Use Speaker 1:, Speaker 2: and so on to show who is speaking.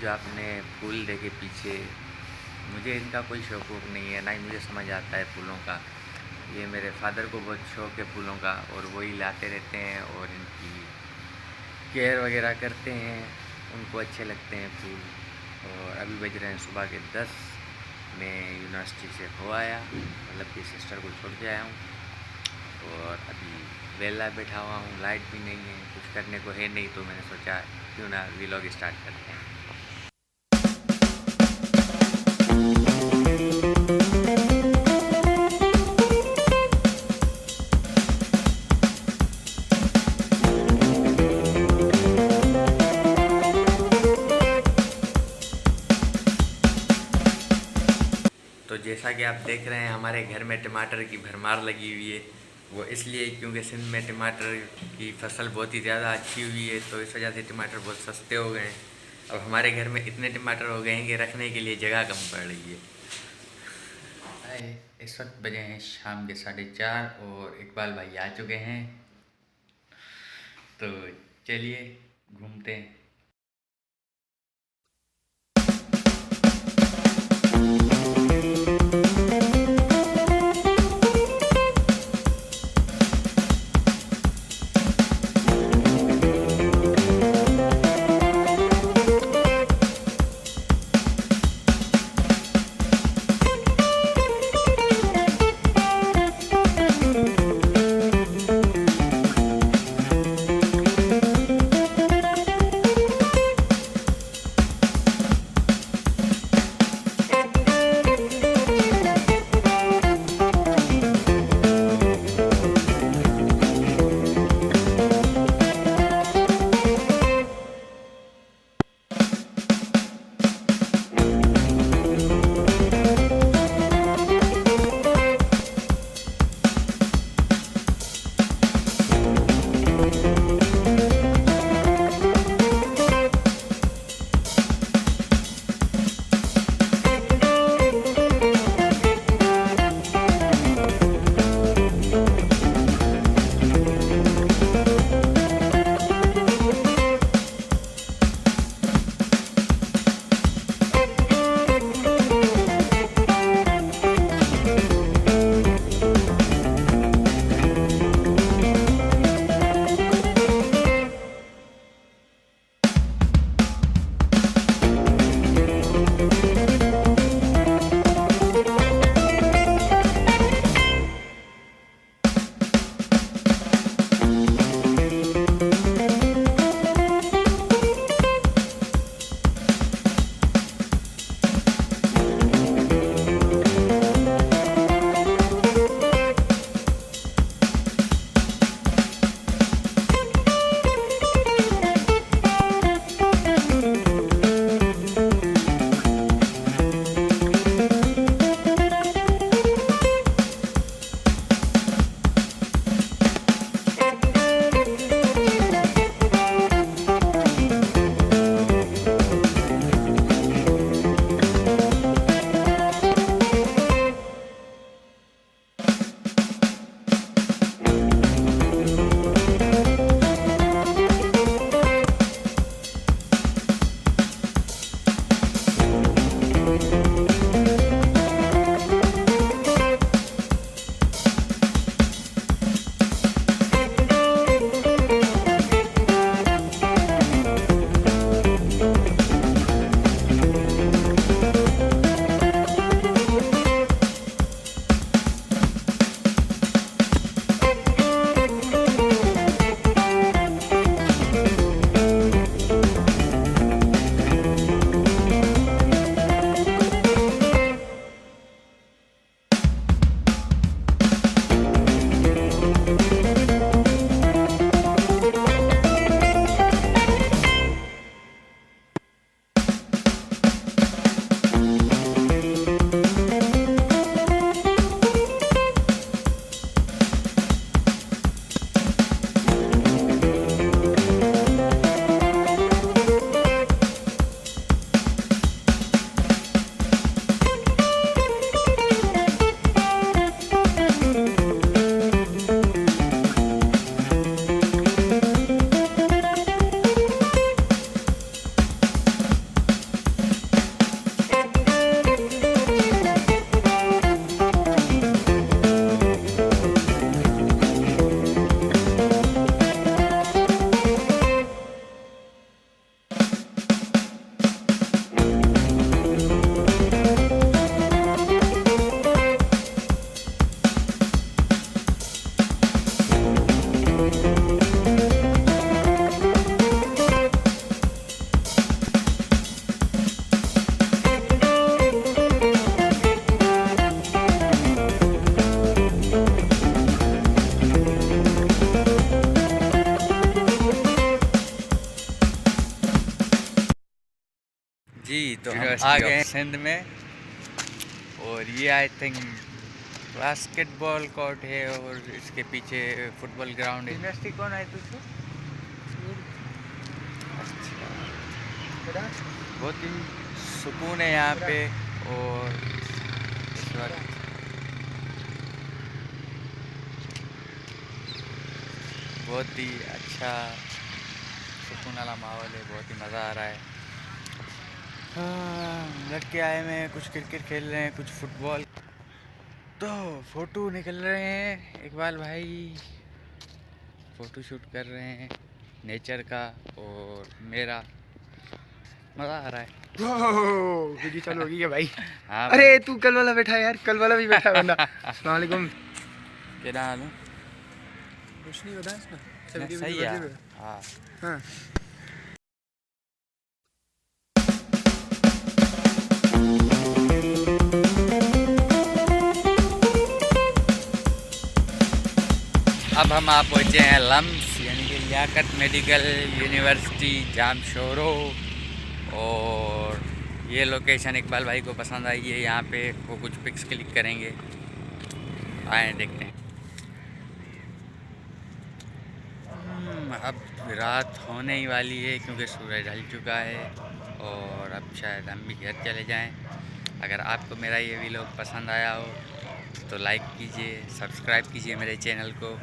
Speaker 1: जो आपने फूल देखे पीछे, मुझे इनका कोई शौक वौक नहीं है, ना ही मुझे समझ आता है फूलों का। ये मेरे फादर को बहुत शौक है फूलों का, और वही लाते रहते हैं और इनकी केयर वगैरह करते हैं। उनको अच्छे लगते हैं फूल। और अभी बज रहे हैं सुबह के 10। मैं यूनिवर्सिटी से हो आया, मतलब कि सिस्टर को छोड़ के आया हूँ, और अभी वेला बैठा हुआ हूँ। लाइट भी नहीं है, कुछ करने को है नहीं, तो मैंने सोचा क्यों ना व्लॉग स्टार्ट करते हैं। तो जैसा कि आप देख रहे हैं, हमारे घर में टमाटर की भरमार लगी हुई है। वो इसलिए क्योंकि सिंध में टमाटर की फसल बहुत ही ज़्यादा अच्छी हुई है, तो इस वजह से टमाटर बहुत सस्ते हो गए हैं। अब हमारे घर में इतने टमाटर हो गए हैं कि रखने के लिए जगह कम पड़ रही है। इस वक्त बजे हैं शाम के 4:30 और इकबाल भाई आ चुके हैं। तो चलिए घूमते हैं। आ गए सिंध में, और ये आई थिंक बास्केटबॉल कोर्ट है और इसके पीछे फुटबॉल ग्राउंड है। यूनिवर्सिटी कौन है तुझे? अच्छा, बहुत ही सुकून है यहाँ पे। और इस वक्त बहुत ही अच्छा सुकून वाला माहौल है, बहुत ही मज़ा आ रहा है। लड़के आए हुए हैं, कुछ क्रिकेट खेल रहे हैं, कुछ फुटबॉल। तो फ़ोटो निकल रहे हैं, इकबाल भाई फ़ोटो शूट कर रहे हैं नेचर का, और मेरा मज़ा आ रहा है।
Speaker 2: वीडियो चालू हो गई है भाई।
Speaker 1: हाँ
Speaker 2: अरे तू कल वाला बैठा है यार, कल वाला भी बैठा है बंदा। अस्सलाम वालेकुम।
Speaker 1: क्या हाल है?
Speaker 2: कुछ नहीं होता इसमें,
Speaker 1: सही है। हाँ
Speaker 2: हाँ।
Speaker 1: अब हम आप पहुँचे हैं लम्स, यानी कि लियाकत मेडिकल यूनिवर्सिटी जामशोरो। और ये लोकेशन इकबाल भाई को पसंद आई है, यहाँ पे वो कुछ पिक्स क्लिक करेंगे। आए देखते हैं। अब रात होने ही वाली है क्योंकि सूरज ढल चुका है, और अब शायद हम भी घर चले जाएं। अगर आपको मेरा ये वीडियो पसंद आया हो तो लाइक कीजिए, सब्सक्राइब कीजिए मेरे चैनल को।